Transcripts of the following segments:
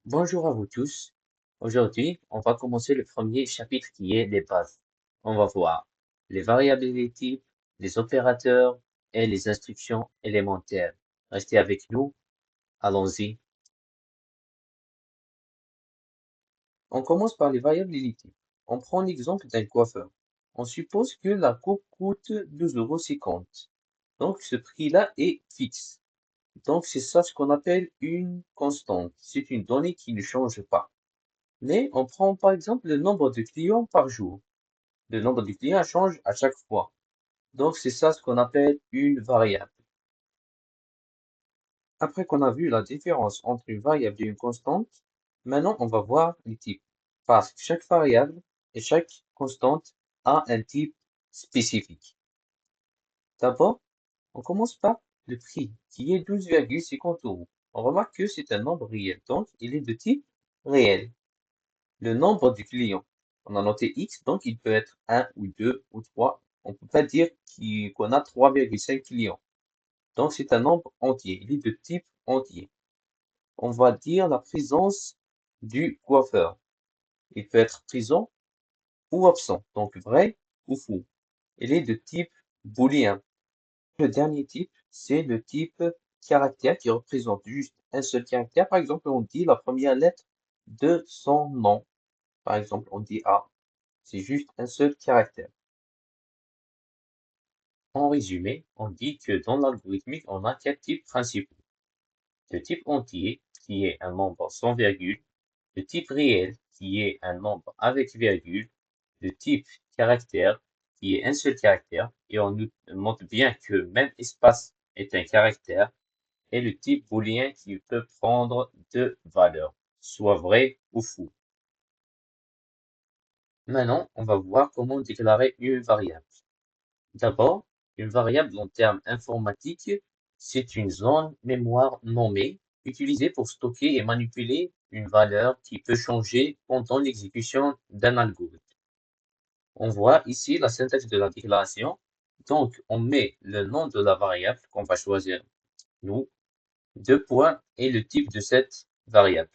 Bonjour à vous tous. Aujourd'hui, on va commencer le premier chapitre qui est les bases. On va voir les variables et les types, les opérateurs et les instructions élémentaires. Restez avec nous, allons-y. On commence par les variables et les types. On prend l'exemple d'un coiffeur. On suppose que la coupe coûte 12,50 €. Donc ce prix-là est fixe. Donc c'est ça ce qu'on appelle une constante. C'est une donnée qui ne change pas. Mais on prend par exemple le nombre de clients par jour. Le nombre de clients change à chaque fois. Donc c'est ça ce qu'on appelle une variable. Après qu'on a vu la différence entre une variable et une constante, maintenant on va voir les types. Parce que chaque variable et chaque constante a un type spécifique. D'abord, on commence par le prix, qui est 12,50 €. On remarque que c'est un nombre réel, donc il est de type réel. Le nombre de clients. On a noté X, donc il peut être un ou 2 ou 3. On ne peut pas dire qu'on a 3,5 clients. Donc c'est un nombre entier. Il est de type entier. On va dire la présence du coiffeur. Il peut être présent ou absent, donc vrai ou faux. Il est de type booléen. Le dernier type, c'est le type caractère qui représente juste un seul caractère. Par exemple, on dit la première lettre de son nom. Par exemple, on dit A. C'est juste un seul caractère. En résumé, on dit que dans l'algorithmique, on a quatre types principaux. Le type entier, qui est un nombre sans virgule. Le type réel, qui est un nombre avec virgule. Le type caractère, qui est un seul caractère. Et on montre bien que même espace est un caractère. Et le type booléen qui peut prendre deux valeurs, soit vrai ou faux. Maintenant, on va voir comment déclarer une variable. D'abord, une variable en termes informatiques, c'est une zone mémoire nommée utilisée pour stocker et manipuler une valeur qui peut changer pendant l'exécution d'un algorithme. On voit ici la syntaxe de la déclaration. Donc, on met le nom de la variable qu'on va choisir, nous, deux points, et le type de cette variable.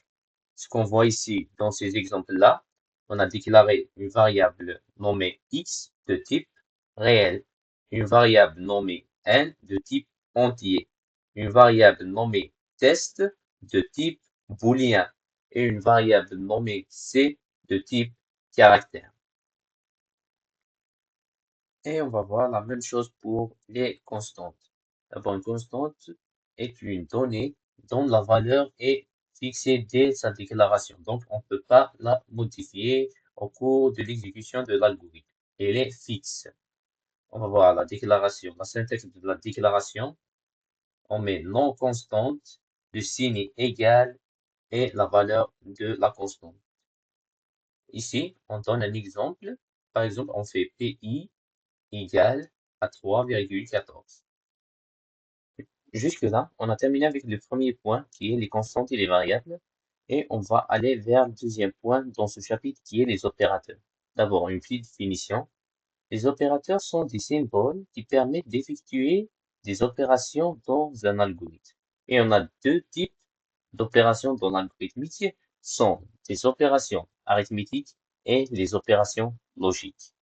Ce qu'on voit ici dans ces exemples-là, on a déclaré une variable nommée x de type réel, une variable nommée n de type entier, une variable nommée test de type booléen et une variable nommée c de type caractère. Et on va voir la même chose pour les constantes. D'abord, une constante est une donnée dont la valeur est fixée dès sa déclaration. Donc, on ne peut pas la modifier au cours de l'exécution de l'algorithme. Elle est fixe. On va voir la déclaration, la syntaxe de la déclaration. On met non constante, le signe est égal et la valeur de la constante. Ici, on donne un exemple. Par exemple, on fait PI égale à 3,14. Jusque-là, on a terminé avec le premier point qui est les constantes et les variables. Et on va aller vers le deuxième point dans ce chapitre qui est les opérateurs. D'abord, une petite définition. Les opérateurs sont des symboles qui permettent d'effectuer des opérations dans un algorithme. Et on a deux types d'opérations dans l'algorithmique, sont des opérations arithmétiques et les opérations logiques.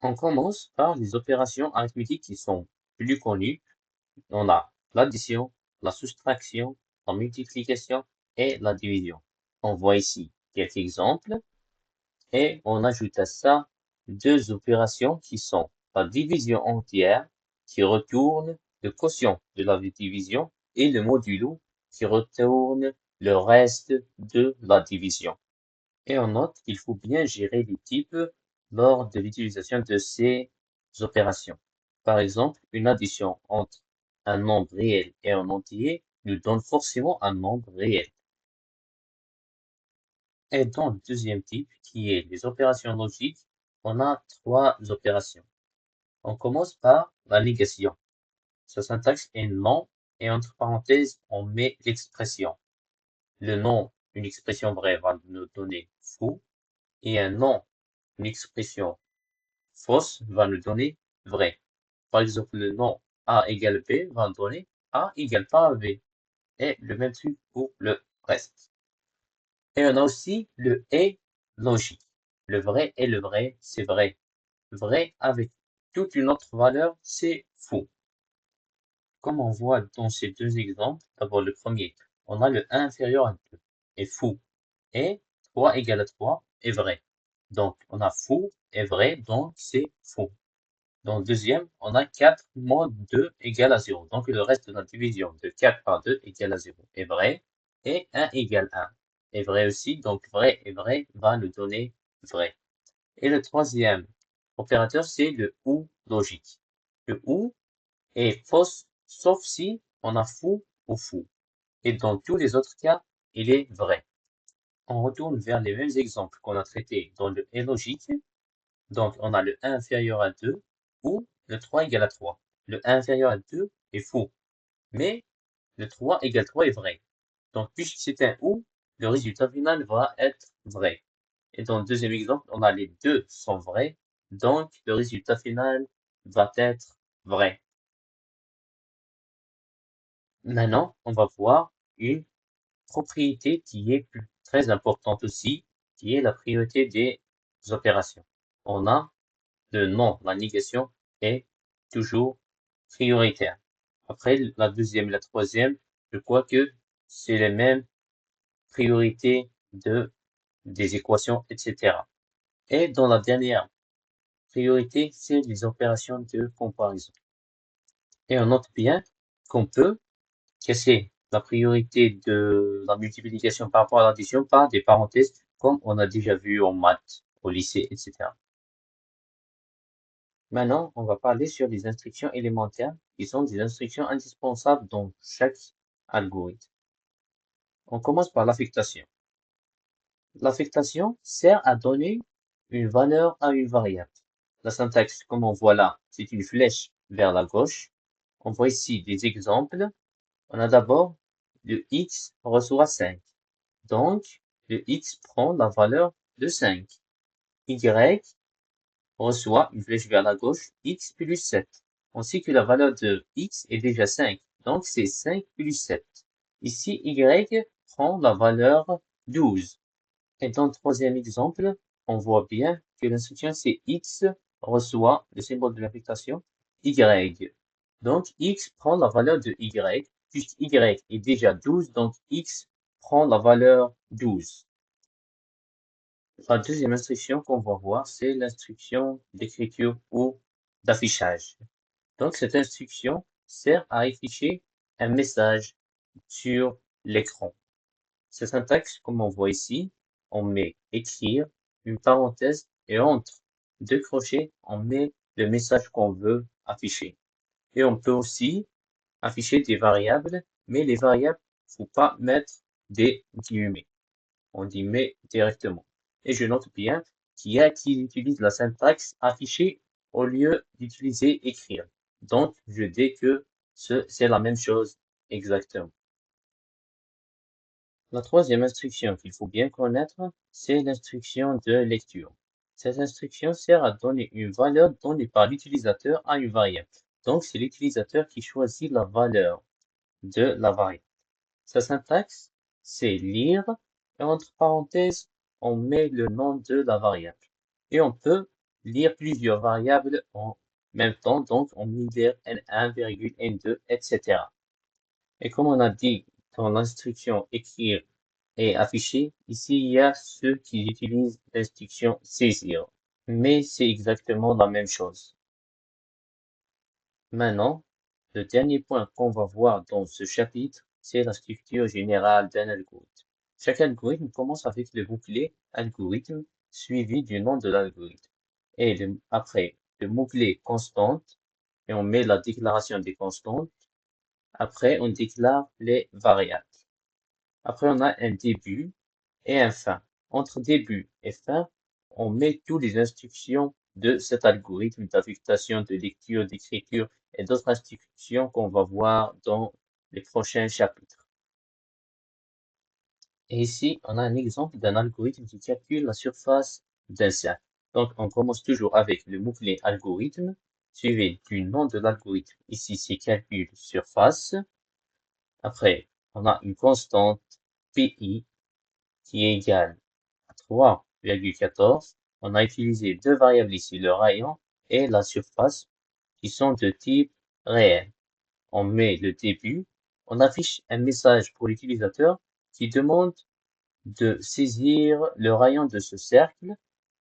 On commence par les opérations arithmétiques qui sont plus connues. On a l'addition, la soustraction, la multiplication et la division. On voit ici quelques exemples et on ajoute à ça deux opérations qui sont la division entière qui retourne le quotient de la division et le modulo qui retourne le reste de la division. Et on note qu'il faut bien gérer les types lors de l'utilisation de ces opérations. Par exemple, une addition entre un nombre réel et un entier nous donne forcément un nombre réel. Et dans le deuxième type, qui est les opérations logiques, on a trois opérations. On commence par la négation. Sa syntaxe est non et entre parenthèses, on met l'expression. Le non, une expression vraie, va nous donner faux et un non, une expression fausse va nous donner vrai. Par exemple, le nom A égale B va donner A égale pas B. Et le même truc pour le reste. Et on a aussi le et logique. Le vrai et le vrai, c'est vrai. Vrai avec toute une autre valeur, c'est faux. Comme on voit dans ces deux exemples, d'abord le premier, on a le 1 inférieur à 2 est faux. Et 3 égale à 3 est vrai. Donc on a faux et vrai, donc c'est faux. Dans le deuxième, on a 4 moins 2 égale à 0. Donc le reste de la division de 4 par 2 égale à 0 est vrai. Et 1 égale 1 est vrai aussi. Donc vrai et vrai va nous donner vrai. Et le troisième opérateur, c'est le ou logique. Le ou est fausse, sauf si on a faux ou faux. Et dans tous les autres cas, il est vrai. On retourne vers les mêmes exemples qu'on a traités dans le et logique. Donc, on a le 1 inférieur à 2 ou le 3 égale à 3. Le 1 inférieur à 2 est faux, mais le 3 égale 3 est vrai. Donc, puisque c'est un ou, le résultat final va être vrai. Et dans le deuxième exemple, on a les deux sont vrais, donc le résultat final va être vrai. Maintenant, on va voir une propriété qui est très importante aussi, qui est la priorité des opérations. On a le non, la négation est toujours prioritaire. Après, la deuxième et la troisième, je crois que c'est les mêmes priorités des équations, etc. Et dans la dernière priorité, c'est les opérations de comparaison. Et on note bien qu'on peut casser la priorité de la multiplication par rapport à l'addition par des parenthèses, comme on a déjà vu en maths, au lycée, etc. Maintenant, on va parler sur les instructions élémentaires, qui sont des instructions indispensables dans chaque algorithme. On commence par l'affectation. L'affectation sert à donner une valeur à une variable. La syntaxe, comme on voit là, c'est une flèche vers la gauche. On voit ici des exemples. On a d'abord le x reçoit 5. Donc, le x prend la valeur de 5. Y reçoit une flèche vers la gauche, x plus 7. On sait que la valeur de x est déjà 5, donc c'est 5 plus 7. Ici, y prend la valeur 12. Et dans le troisième exemple, on voit bien que l'instruction c'est x reçoit le symbole de l'affectation y. Donc x prend la valeur de y, puisque y est déjà 12, donc x prend la valeur 12. La deuxième instruction qu'on va voir, c'est l'instruction d'écriture ou d'affichage. Donc, cette instruction sert à afficher un message sur l'écran. Cette syntaxe, comme on voit ici, on met écrire, une parenthèse, et entre deux crochets, on met le message qu'on veut afficher. Et on peut aussi afficher des variables, mais les variables, faut pas mettre des guillemets. On dit mais directement. Et je note bien qu'il y a qui utilise la syntaxe afficher au lieu d'utiliser écrire. Donc, je dis que c'est la même chose exactement. La troisième instruction qu'il faut bien connaître, c'est l'instruction de lecture. Cette instruction sert à donner une valeur donnée par l'utilisateur à une variable. Donc, c'est l'utilisateur qui choisit la valeur de la variable. Sa syntaxe, c'est lire, et entre parenthèses, on met le nom de la variable. Et on peut lire plusieurs variables en même temps, donc on peut lire N1, N2, etc. Et comme on a dit dans l'instruction écrire et afficher, ici il y a ceux qui utilisent l'instruction saisir. Mais c'est exactement la même chose. Maintenant, le dernier point qu'on va voir dans ce chapitre, c'est la structure générale d'un algorithme. Chaque algorithme commence avec le mot-clé algorithme suivi du nom de l'algorithme. Et après, le mot-clé constante, et on met la déclaration des constantes. Après, on déclare les variables. Après, on a un début et un fin. Entre début et fin, on met toutes les instructions de cet algorithme d'affectation, de lecture, d'écriture et d'autres instructions qu'on va voir dans les prochains chapitres. Et ici, on a un exemple d'un algorithme qui calcule la surface d'un cercle. Donc, on commence toujours avec le mot-clé algorithme, suivi du nom de l'algorithme. Ici, c'est calcul surface. Après, On a une constante PI qui est égale à 3,14. On a utilisé deux variables ici, le rayon et la surface, qui sont de type réel. On met le début, on affiche un message pour l'utilisateur qui demande de saisir le rayon de ce cercle.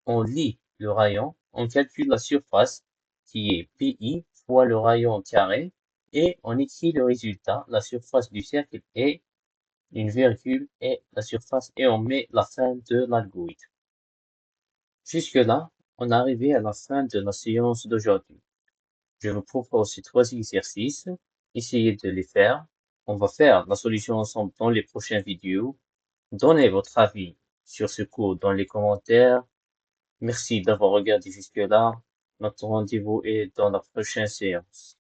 On lit le rayon, on calcule la surface qui est PI fois le rayon carré et on écrit le résultat. La surface du cercle est une virgule et la surface et on met la fin de l'algorithme. Jusque-là, on est arrivé à la fin de la séance d'aujourd'hui. Je vous propose ces trois exercices. Essayez de les faire. On va faire la solution ensemble dans les prochaines vidéos. Donnez votre avis sur ce cours dans les commentaires. Merci d'avoir regardé jusque-là. Notre rendez-vous est dans la prochaine séance.